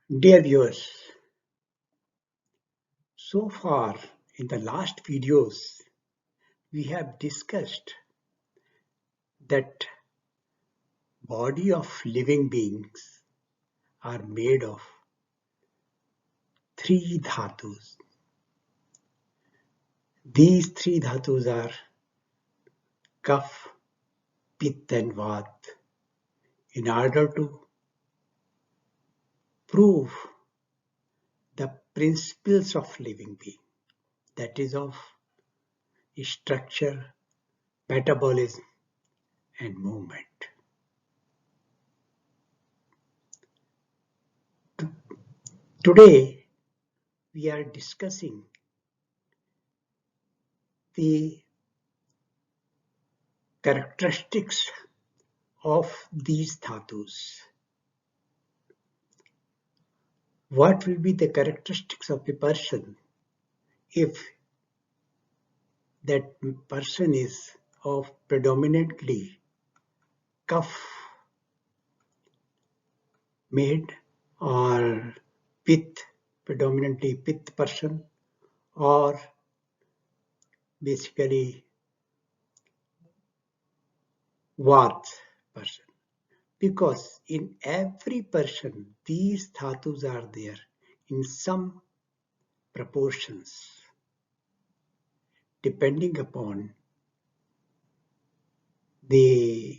Dear viewers, so far in the last videos, we have discussed that body of living beings are made of three dhatus. These three dhatus are Kaph, Pitta and Vata. In order to prove the principles of living being, that is of structure, metabolism and movement. Today we are discussing the characteristics of these dhatus. What will be the characteristics of a person if that person is of predominantly Kaph made or predominantly Pitta person, or basically Vata person? Because in every person these dhatus are there in some proportions depending upon the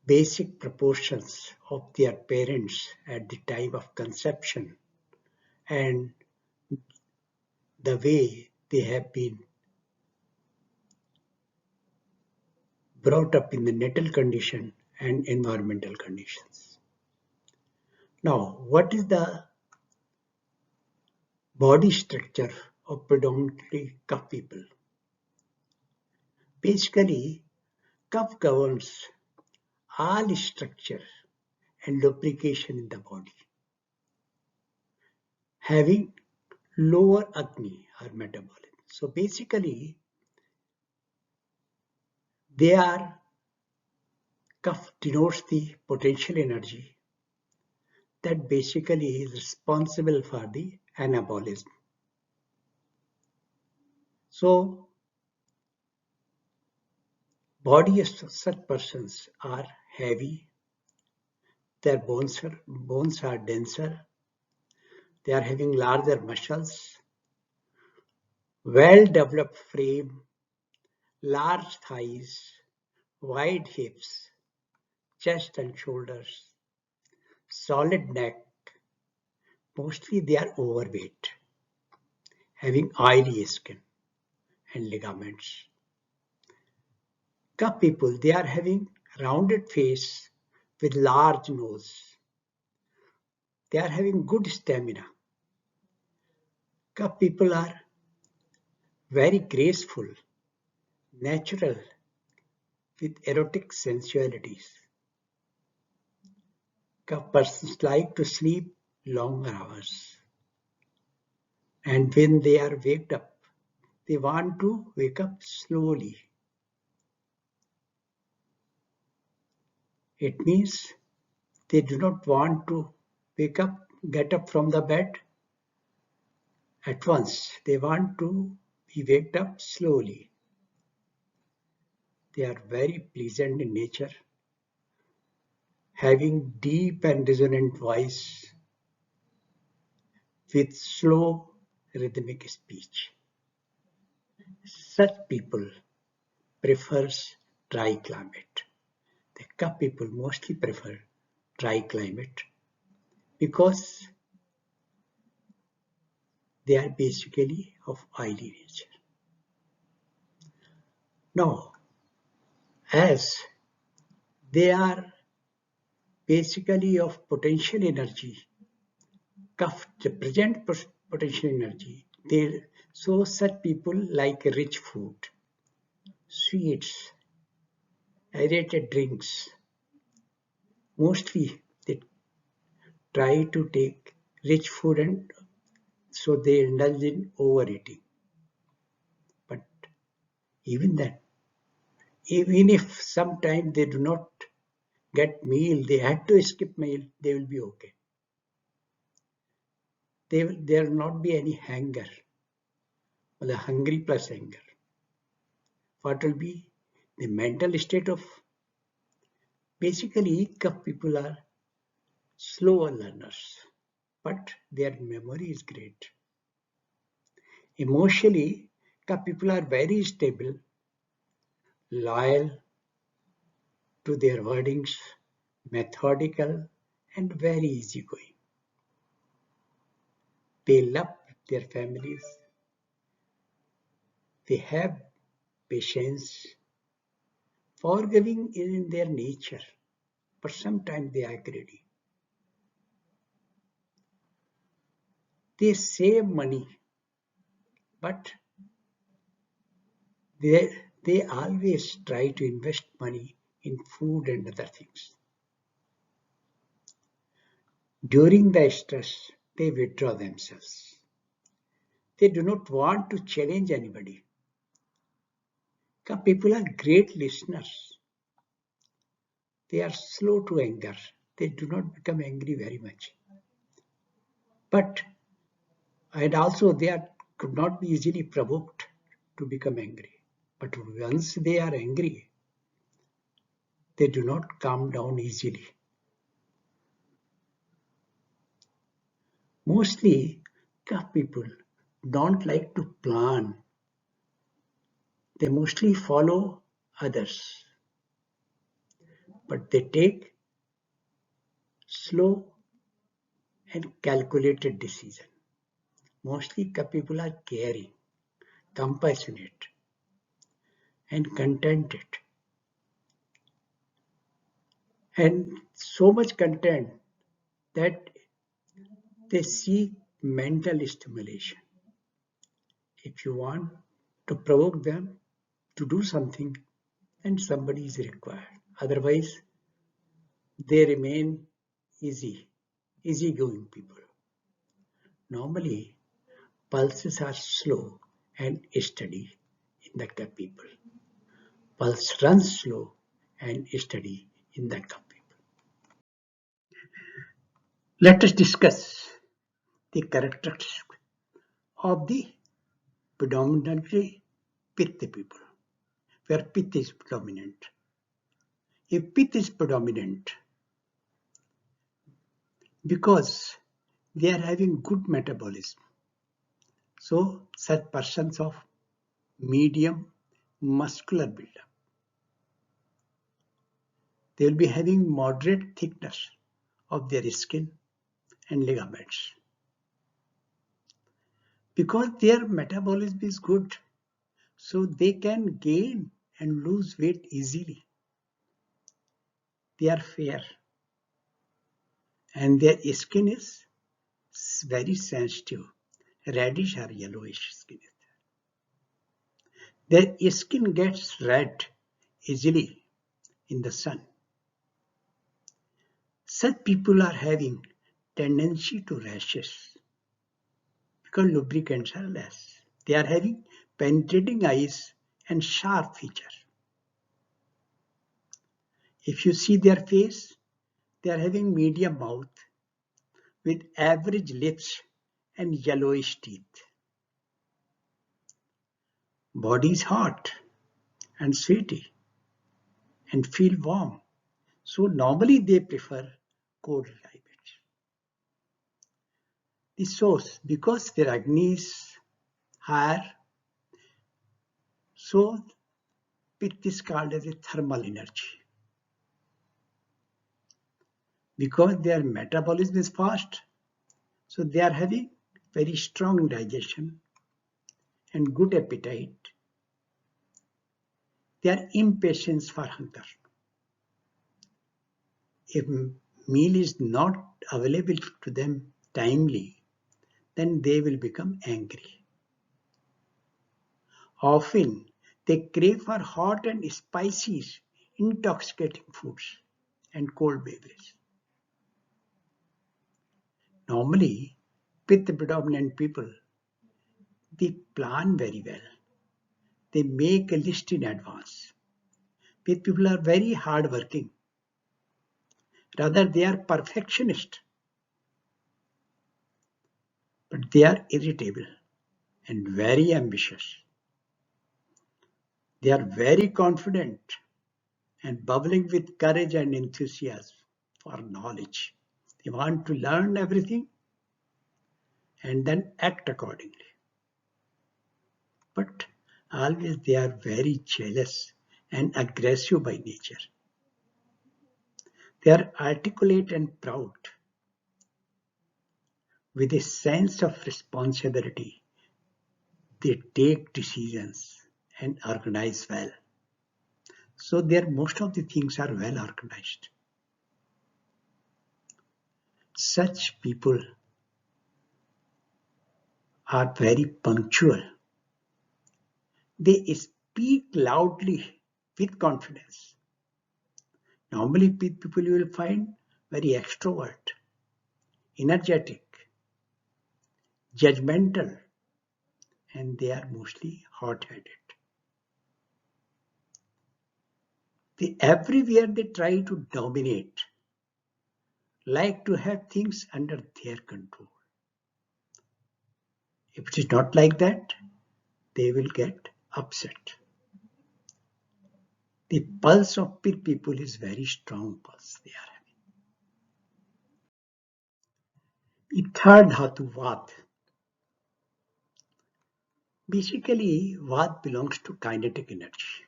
basic proportions of their parents at the time of conception and the way they have been brought up in the natal condition and environmental conditions. Now, what is the body structure of predominantly Kaph people? Basically, Kaph governs all structure and lubrication in the body, having lower Agni or metabolism. So basically, Kaph denotes the potential energy that basically is responsible for the anabolism. So, body of such persons are heavy, their bones are denser, they are having larger muscles, well-developed frame, large thighs, wide hips, chest and shoulders, solid neck. Mostly they are overweight, having oily skin and ligaments. Kaph people, they are having rounded face with large nose. They are having good stamina. Kaph people are very graceful, natural, with erotic sensualities. Kaph persons like to sleep longer hours. And when they are waked up, they want to wake up slowly. It means they do not want to get up from the bed at once. They want to be waked up slowly. They are very pleasant in nature, having deep and resonant voice with slow rhythmic speech. Such people prefers dry climate. The Kaph people mostly prefer dry climate because they are basically of oily nature. Now, as they are basically of potential energy, Kaph represent potential energy. So such people like rich food, sweets, aerated drinks. Mostly they try to take rich food and so they indulge in overeating. But even then, even if sometimes they do not get meal, they had to skip meal, they will be okay. There will not be any hunger, or the hungry plus anger. What will be the mental state of basically Kaph people are slower learners, but their memory is great. Emotionally, Kaph people are very stable, loyal to their wordings, methodical, and very easygoing. They love their families, they have patience. Forgiving is in their nature, but sometimes they are greedy. They save money, but they, they always try to invest money in food and other things. During the stress, they withdraw themselves. They do not want to challenge anybody. People are great listeners. They are slow to anger. They do not become angry very much. But and also they are could not be easily provoked to become angry. But once they are angry, they do not calm down easily. Mostly, Kaph people don't like to plan. They mostly follow others, but they take slow and calculated decision. Mostly Kaph people are caring, compassionate, and contented, and so much content that they seek mental stimulation. If you want to provoke them to do something, then somebody is required. Otherwise, they remain easygoing people. Normally, pulses are slow and steady in the Kaph people. Pulse runs slow and steady in the Kaph people. Let us discuss the characteristics of the predominantly Pitta people, where Pitta is predominant. If Pitta is predominant, because they are having good metabolism, so such persons of medium muscular buildup, they will be having moderate thickness of their skin and ligaments. Because their metabolism is good, so they can gain and lose weight easily. They are fair and their skin is very sensitive, reddish or yellowish skin. Their skin gets red easily in the sun. Such people are having tendency to rashes because lubricants are less. They are having penetrating eyes and sharp features. If you see their face, they are having medium mouth with average lips and yellowish teeth. Body is hot and sweaty and feel warm. So normally they prefer cold climates. The source, because their Agni is higher, so Pitta is called as a thermal energy. Because their metabolism is fast, so they are having very strong digestion and good appetite. They are impatient for hunger. If meal is not available to them timely, then they will become angry. Often they crave for hot and spicy, intoxicating foods and cold beverages. Normally, Pitta predominant people, they plan very well. They make a list in advance. Pitta people are very hardworking. Rather, they are perfectionist, but they are irritable and very ambitious. They are very confident and bubbling with courage and enthusiasm for knowledge. They want to learn everything and then act accordingly. But always they are very jealous and aggressive by nature. They are articulate and proud with a sense of responsibility. They take decisions and organize well. So most of the things are well organized. Such people are very punctual. They speak loudly with confidence. Normally people you will find very extrovert, energetic, judgmental, and they are mostly hot-headed. Everywhere they try to dominate, like to have things under their control. If it is not like that, they will get upset. The pulse of people is very strong pulse they are having. The third dhatu, Vat. Basically, Vat belongs to kinetic energy.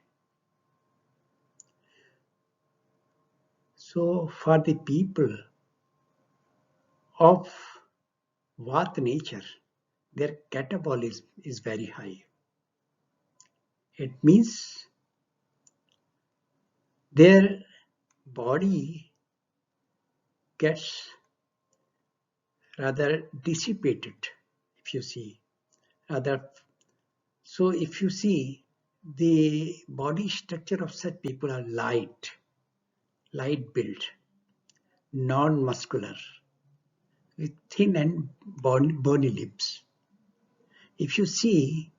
So for the people of Vat nature, their catabolism is very high. It means their body gets rather dissipated, if you see. So if you see, the body structure of such people are light built, non-muscular, with thin and bony limbs. If you see,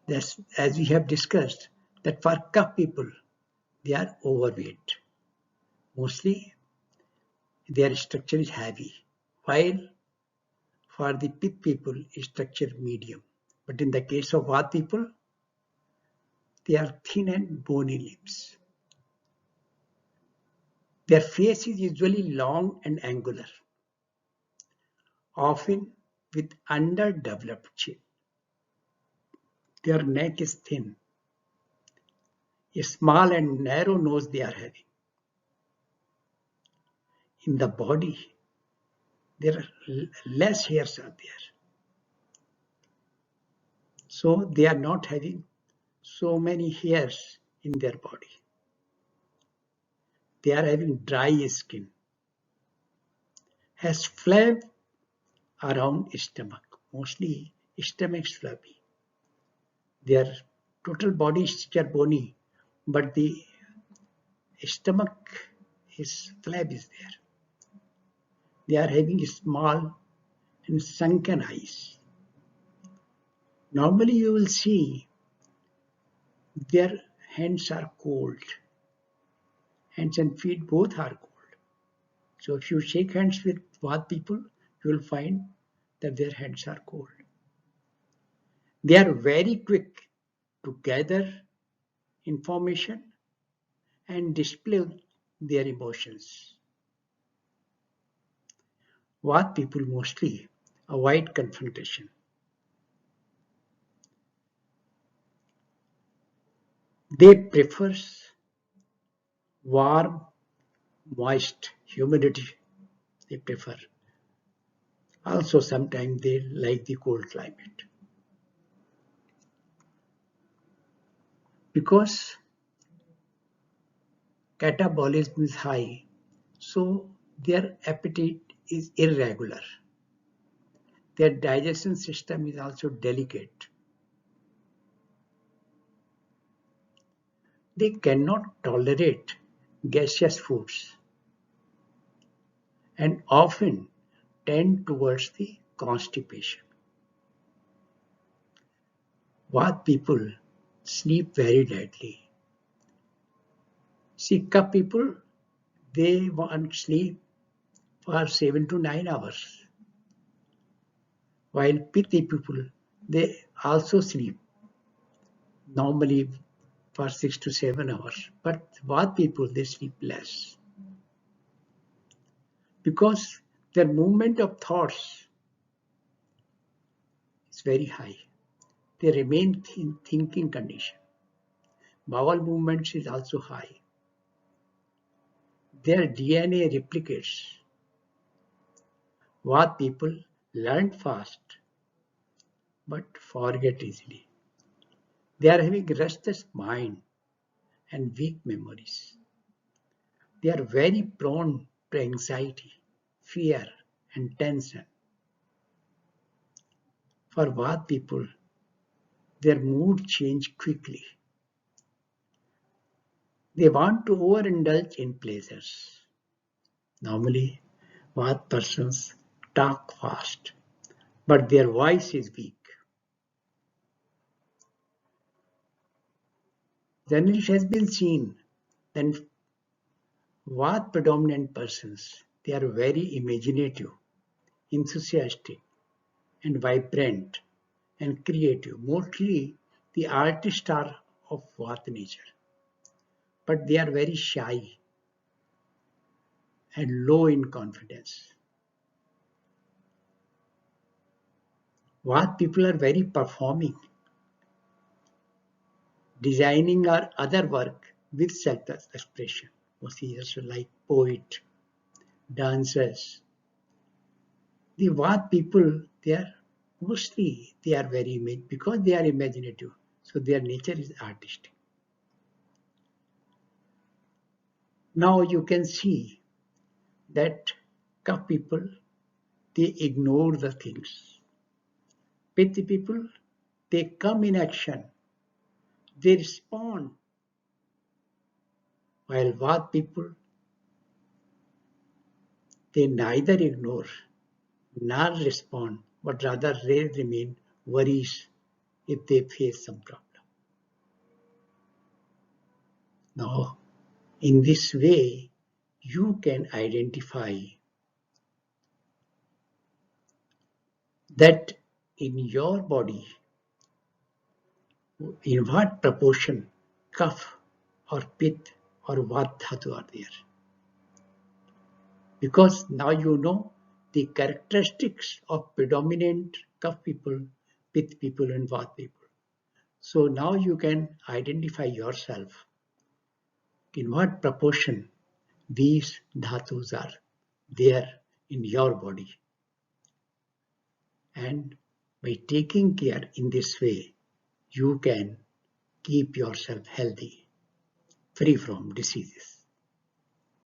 as we have discussed, that for Kaph people, they are overweight. Mostly, their structure is heavy, while for the Pitta people, structure medium. But in the case of Vata people, they are thin and bony limbs. Their face is usually long and angular, often with underdeveloped chin. Their neck is thin. A small and narrow nose they are having. In the body, there are less hairs are there. So they are not having so many hairs in their body. They are having dry skin. Has flab around stomach. Mostly stomach is flabby. Their total body structure bony, but the stomach is flab is there. They are having small and sunken eyes. Normally you will see their hands are cold. Hands and feet both are cold. So if you shake hands with Vata people, you will find that their hands are cold. They are very quick to gather information and display their emotions. Vata people mostly avoid confrontation. They prefer warm, moist humidity. They prefer. Also, sometimes they like the cold climate. Because catabolism is high, so their appetite is irregular. Their digestion system is also delicate. They cannot tolerate gaseous foods and often tend towards the constipation. Vata people sleep very lightly. See, Kaph people, they want sleep for 7 to 9 hours, while Pitta people, they also sleep normally for 6 to 7 hours, but Vata people, they sleep less because their movement of thoughts is very high. They remain in thinking condition. Bowel movements is also high. Their DNA replicates. Vata people learn fast but forget easily. They are having restless mind and weak memories. They are very prone to anxiety, fear, and tension. For Vata people, their mood change quickly. They want to overindulge in pleasures. Normally, Vata persons talk fast, but their voice is weak. Generally, it has been seen that Vata predominant persons, they are very imaginative, enthusiastic, and vibrant and creative. Mostly, the artists are of Vata nature, but they are very shy and low in confidence. Vata people are very performing, designing or other work with self-expression. Mostly like poet, dancers. The Vata people, they are very because they are imaginative. So their nature is artistic. Now you can see that Kaph people, they ignore the things. Pitta people, they come in action, they respond, while Vata people, they neither ignore nor respond, but rather they remain worries if they face some problem. Now, in this way, you can identify that in your body, in what proportion Kaph or Pitta or Vata dhatu are there. Because now you know the characteristics of predominant Kaph people, Pitta people, and Vata people. So now you can identify yourself in what proportion these dhatus are there in your body. And by taking care in this way, you can keep yourself healthy, free from diseases.